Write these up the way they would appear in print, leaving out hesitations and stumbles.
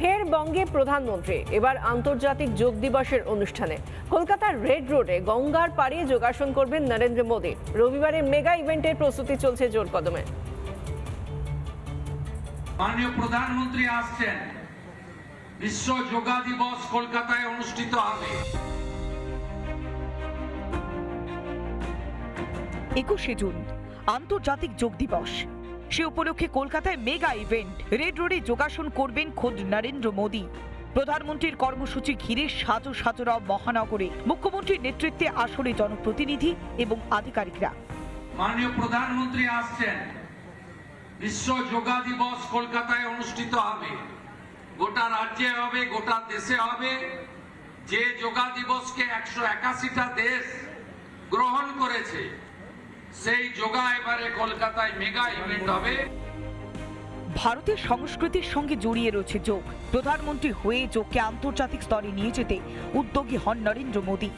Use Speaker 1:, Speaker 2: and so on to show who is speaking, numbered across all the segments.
Speaker 1: ফের বঙ্গে প্রধানমন্ত্রী, এবার আন্তর্জাতিক যোগ দিবসের অনুষ্ঠানে কলকাতার রেড রোডে গঙ্গার পাড়ে যোগাসন করবেন নরেন্দ্র মোদী। রবিবারের মেগা ইভেন্টের প্রস্তুতি চলছে জোর কদমে।
Speaker 2: মাননীয় প্রধানমন্ত্রী আসছেন, বিশ্ব যোগা দিবস কলকাতায় অনুষ্ঠিত হবে।
Speaker 3: 21শে জুন আন্তর্জাতিক যোগ দিবস। সে উপলক্ষে কলকাতায় মেগা ইভেন্ট। রেড রোডে যোগাসন করবেন খোদ নরেন্দ্র মোদী। প্রধানমন্ত্রীর কর্মসূচি ঘিরে সাজো সাজোরা মহানগরে। মুখ্যমন্ত্রীর নেতৃত্বে আসরে জনপ্রতিনিধি এবং আধিকারিকরা।
Speaker 2: মাননীয় প্রধানমন্ত্রী আসছেন, বিশ্ব যোগা দিবস কলকাতায় অনুষ্ঠিত হবে। গোটা রাজ্যে হবে, গোটা দেশে হবে। যে যোগা দিবসকে 181টা দেশ গ্রহণ করেছে, সেই যোগা এবারে কলকাতায় মেগা ইভেন্ট হবে।
Speaker 3: ভারতের সংস্কৃতির সঙ্গে জড়িয়ে রয়েছে যোগ। প্রধানমন্ত্রী হয়ে যোগকে আন্তর্জাতিক স্তরে নিয়ে যেতে উদ্যোগী হন নরেন্দ্র মোদী।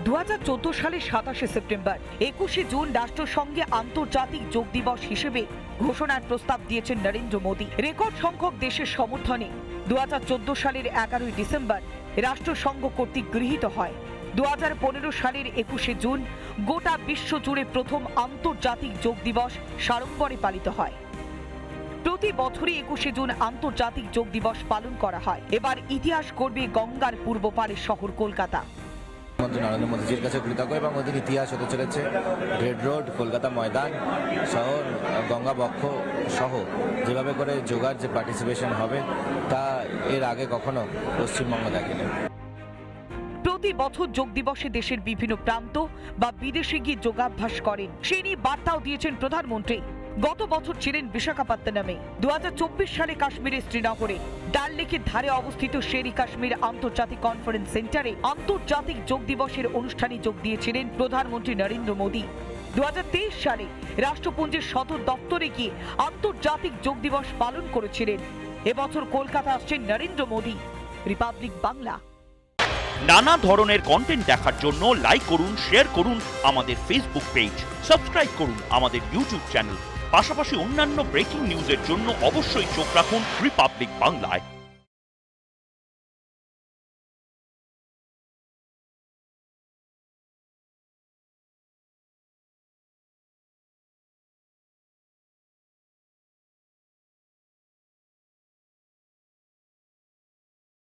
Speaker 3: 2014 সালের 27শে সেপ্টেম্বর 21শে জুন রাষ্ট্রসংঘে আন্তর্জাতিক যোগ দিবস হিসেবে ঘোষণার প্রস্তাব দিয়েছেন নরেন্দ্র মোদী। রেকর্ড সংখ্যক দেশের সমর্থনে 2014 সালের 11ই ডিসেম্বর রাষ্ট্রসংঘ কর্তৃক গৃহীত হয়। 2015 সালের 21শে জুন গোটা বিশ্ব জুড়ে প্রথম আন্তর্জাতিক যোগ দিবস সাড়ম্বরে পালিত হয়। প্রতি বছরই 21শে জুন আন্তর্জাতিক যোগ দিবস পালন করা হয়। এবার ইতিহাস করবে গঙ্গার পূর্ব পাড়ের শহর কলকাতা।
Speaker 4: নরেন্দ্র মোদীজির কাছে কৃতজ্ঞ এবং মোদীর ইতিহাস হতে চলেছে রেড রোড, কলকাতা ময়দান, শহর, গঙ্গা বক্ষ সহ যেভাবে করে যোগার যে পার্টিসিপেশন হবে তা এর আগে কখনো পশ্চিমবঙ্গ দেখেনি।
Speaker 3: প্রতি বছর যোগ দিবসে দেশের বিভিন্ন প্রান্ত বা বিদেশে গিয়ে যোগাভ্যাস করেন। সেই নিয়ে বার্তাও দিয়েছেন প্রধানমন্ত্রী। গত বছর ছিলেন বিশাখাপত্তনমে। 2024 সালে কাশ্মীরের শ্রীনগরে ডাল লেকের ধারে অবস্থিত শের ই কাশ্মীর আন্তর্জাতিক কনফারেন্স সেন্টারে আন্তর্জাতিক যোগ দিবসের অনুষ্ঠানে যোগ দিয়েছিলেন প্রধানমন্ত্রী নরেন্দ্র মোদী। 2023 সালে রাষ্ট্রপুঞ্জের সদর দপ্তরে গিয়ে আন্তর্জাতিক যোগ দিবস পালন করেছিলেন। এবছর কলকাতা আসছেন নরেন্দ্র মোদী। রিপাবলিক বাংলা।
Speaker 5: নানা ধরনের কন্টেন্ট দেখার জন্য লাইক করুন, শেয়ার করুন আমাদের ফেসবুক পেজ, সাবস্ক্রাইব করুন আমাদের ইউটিউব চ্যানেল। পাশাপাশি অন্যান্য ব্রেকিং নিউজের জন্য অবশ্যই চোখ রাখুন রিপাবলিক বাংলায়।